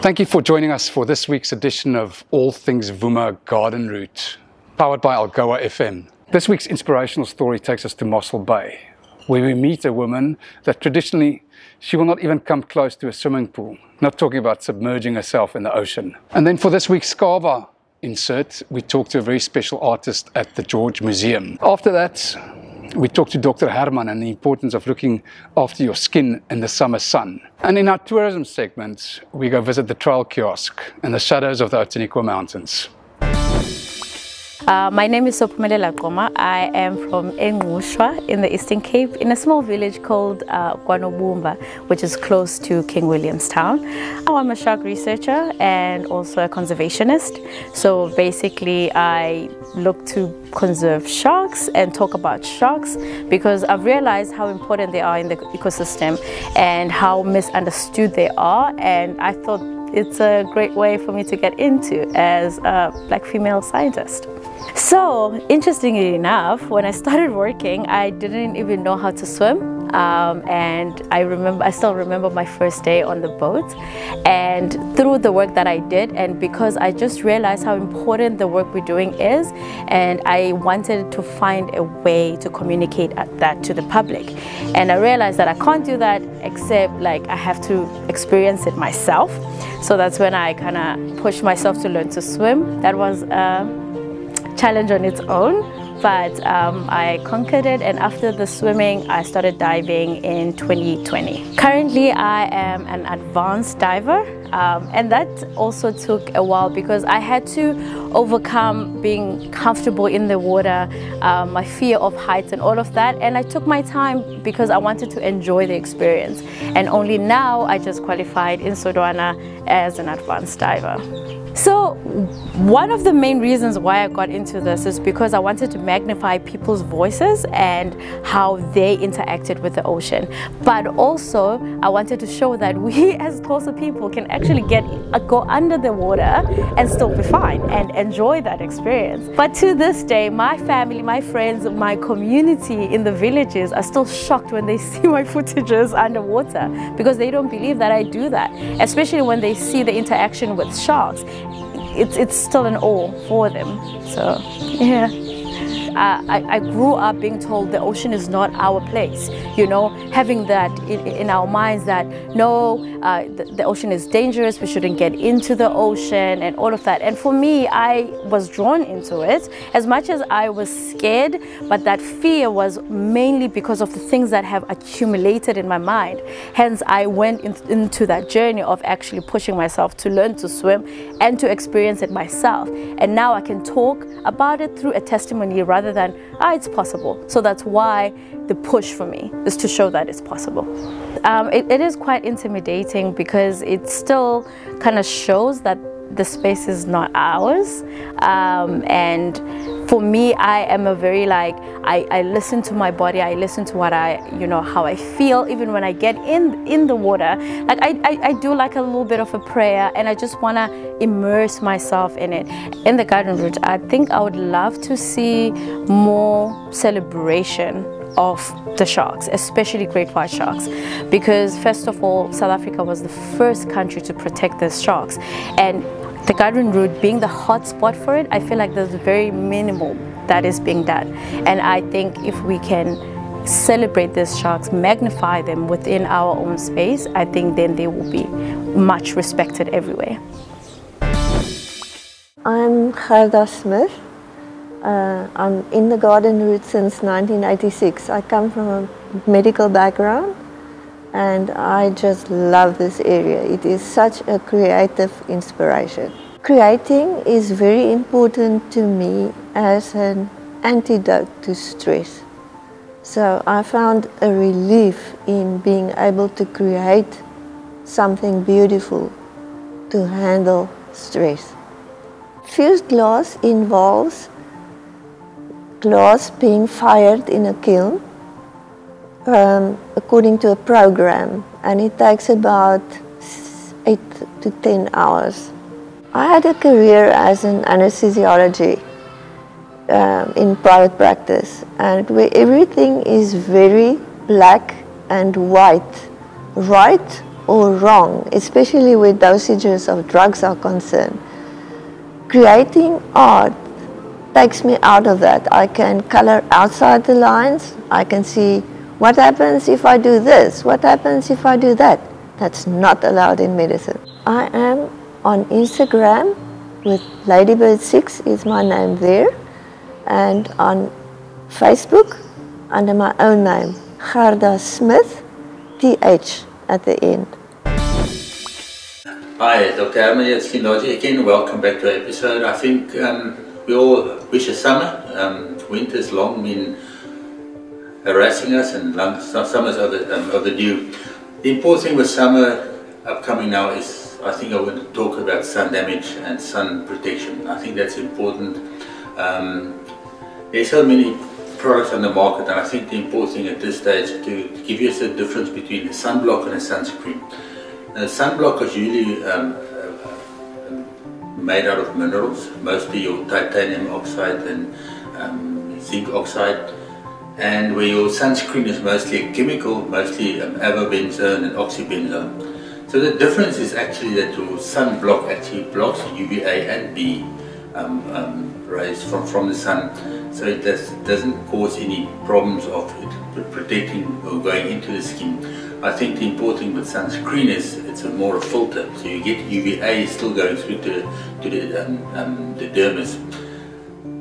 Thank you for joining us for this week's edition of All Things Vuma Garden Route, powered by Algoa FM. This week's inspirational story takes us to Mossel Bay, where we meet a woman that traditionally she will not even come close to a swimming pool, not talking about submerging herself in the ocean. And then for this week's SCAVA insert, we talk to a very special artist at the George Museum. After that, we talk to Dr. Herman and the importance of looking after your skin in the summer sun. And in our tourism segment, we go visit the Trail Kiosk in the shadows of the Outeniqua Mountains. My name is Sophumela Qoma. I am from Xhosa in the Eastern Cape, in a small village called Bumba, which is close to King Williamstown. I'm a shark researcher and also a conservationist. So basically, I look to conserve sharks and talk about sharks because I've realized how important they are in the ecosystem and how misunderstood they are. And I thought it's a great way for me to get into as a black female scientist. So, interestingly enough, when I started working, I didn't even know how to swim. And I still remember my first day on the boat. And through the work that I did, and because I just realized how important the work we're doing is, and I wanted to find a way to communicate that to the public. And I realized that I can't do that except I have to experience it myself. So that's when I kind of pushed myself to learn to swim. That was challenge on its own, but I conquered it, and after the swimming I started diving in 2020. Currently I am an advanced diver, and that also took a while because I had to overcome being comfortable in the water, my fear of heights and all of that, and I took my time because I wanted to enjoy the experience, and only now I just qualified in Sodwana as an advanced diver. So one of the main reasons why I got into this is because I wanted to magnify people's voices and how they interacted with the ocean. But also I wanted to show that we as Xhosa people can actually go under the water and still be fine and enjoy that experience. But to this day, my family, my friends, my community in the villages are still shocked when they see my footages underwater because they don't believe that I do that, especially when they see the interaction with sharks. It's still an awe for them. So yeah, I grew up being told the ocean is not our place, you know, having that in our minds that no, the ocean is dangerous, we shouldn't get into the ocean and all of that. And for me, I was drawn into it as much as I was scared, but that fear was mainly because of the things that have accumulated in my mind. Hence, I went into that journey of actually pushing myself to learn to swim and to experience it myself. And now I can talk about it through a testimony rather than, it's possible. So that's why the push for me is to show that it's possible. It is quite intimidating because it still kind of shows that the space is not ours. And for me, I am a very I listen to my body, I listen to what how I feel, even when I get in the water. I do a little bit of a prayer, and I just want to immerse myself in it. In the garden route, I think I would love to see more celebration of the sharks, especially great white sharks, because first of all, South Africa was the first country to protect these sharks, and the garden route being the hot spot for it, I feel like there's very minimal that is being done. And I think if we can celebrate these sharks, magnify them within our own space, I think then they will be much respected everywhere. I'm Gerda Smith. I'm in the garden route since 1986. I come from a medical background and I just love this area. It is such a creative inspiration. Creating is very important to me as an antidote to stress. So I found a relief in being able to create something beautiful to handle stress. Fused glass involves glass being fired in a kiln according to a program, and it takes about 8 to 10 hours. I had a career as an anesthesiology in private practice, and where everything is very black and white, right or wrong, especially where dosages of drugs are concerned. Creating art takes me out of that. I can color outside the lines. I can see what happens if I do this, what happens if I do that. That's not allowed in medicine. I am on Instagram with Ladybird6 is my name there, and on Facebook under my own name, Gerda Smith, TH at the end. Hi, Dr. Herman here at Skin Logic again. Welcome back to our episode. I think we all wish a summer. Winter's long been harassing us, and summer's overdue. The important thing with summer upcoming now is, I think I want to talk about sun damage and sun protection. I think that's important. There's so many products on the market, and I think the important thing at this stage is to give you the difference between a sunblock and a sunscreen. A sunblock is usually made out of minerals, mostly your titanium oxide and zinc oxide, and where your sunscreen is mostly a chemical, mostly avobenzone and oxybenzone. So the difference is actually that your sunblock actually blocks UVA and B rays from the sun, so it doesn't cause any problems of it protecting or going into the skin. I think the important thing with sunscreen is it's more a filter, so you get UVA still going through to the dermis.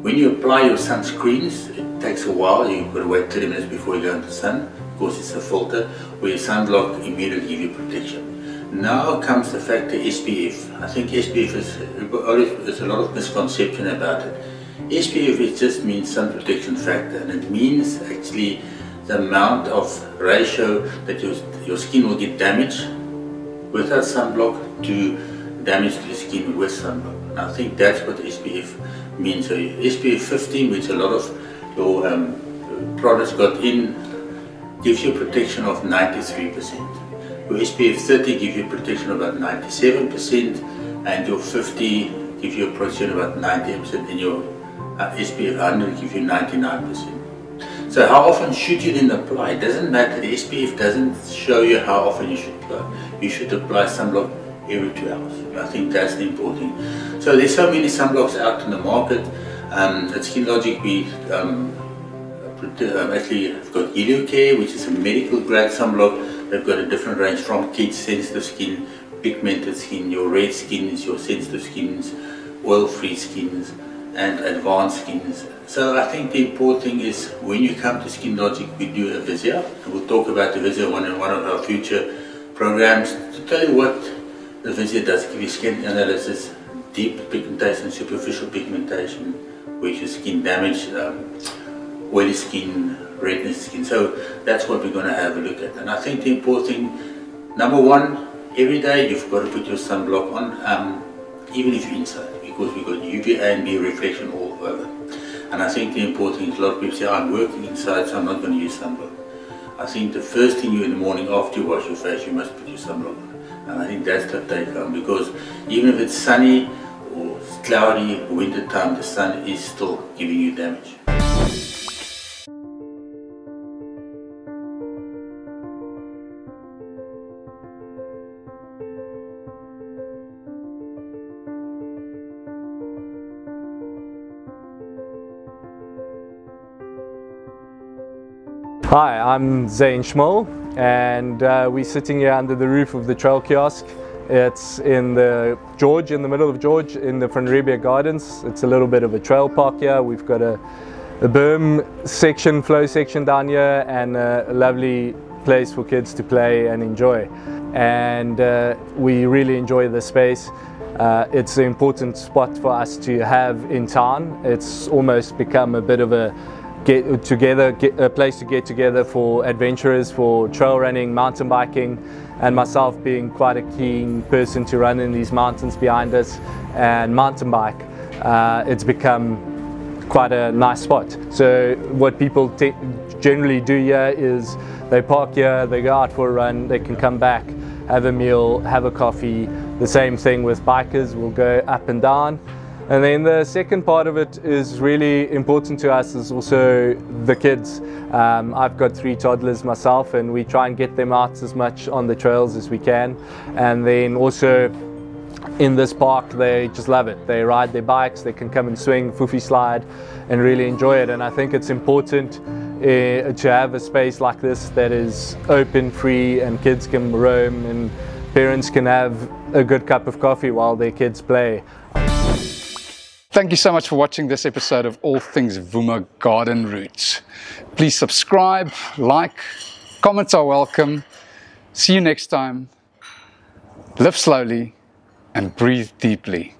When you apply your sunscreens, it takes a while. You've got to wait 30 minutes before you go into the sun. Of course, it's a filter, where your sunblock immediately gives you protection. Now comes the factor SPF. I think SPF there's a lot of misconception about it. SPF just means sun protection factor, and it means actually the amount of ratio that your skin will get damaged without sunblock to damage to the skin with sunblock. And I think that's what SPF means. So SPF 15, which a lot of your products got in, gives you a protection of 93%. Your SPF 30 gives you a protection of about 97%, and your 50 gives you a protection of about 90%, and your SPF 100 gives you 99%. So how often should you then apply? It doesn't matter. The SPF doesn't show you how often you should apply. You should apply sunblock every 2 hours. I think that's the important thing. So there's so many sunblocks out in the market. At Skin Logic we actually have got HelioCare, which is a medical grade sunblock. They've got a different range from kids, sensitive skin, pigmented skin, your red skins, your sensitive skins, oil-free skins, and advanced skins. So I think the important thing is when you come to Skin Logic, we do a visio, and we'll talk about the visio in one of our future programs to tell you what the visio does. Give you skin analysis, deep pigmentation, superficial pigmentation, which is skin damage, oily skin, redness skin. So that's what we're going to have a look at. And I think the important thing, number one, every day you've got to put your sunblock on, even if you're inside, because we've got UVA and B reflection all over. And I think the important thing is a lot of people say, I'm working inside, so I'm not going to use sunblock. I think the first thing you in the morning after you wash your face, you must put your sunblock on. And I think that's the take home, because even if it's sunny or cloudy or winter time, the sun is still giving you damage. Hi, I'm Zain Schmoll, and we're sitting here under the roof of the Trail Kiosk. It's in the middle of George, in the Van Riebeeck Gardens. It's a little bit of a trail park here. We've got a berm section, flow section down here, and a lovely place for kids to play and enjoy. And we really enjoy the space. It's an important spot for us to have in town. It's almost become a bit of a a place to get together for adventurers, for trail running, mountain biking, and myself being quite a keen person to run in these mountains behind us and mountain bike. it's become quite a nice spot. So what people generally do here is they park here, they go out for a run, they can come back, have a meal, have a coffee. The same thing with bikers, will go up and down. And then the second part of it is really important to us is also the kids. I've got 3 toddlers myself, and we try and get them out as much on the trails as we can. And then also in this park, they just love it. They ride their bikes, they can come and swing, foofy slide, and really enjoy it. And I think it's important to have a space like this that is open, free, and kids can roam, and parents can have a good cup of coffee while their kids play. Thank you so much for watching this episode of All Things Vuma Garden Roots. Please subscribe, like, comments are welcome. See you next time. Live slowly and breathe deeply.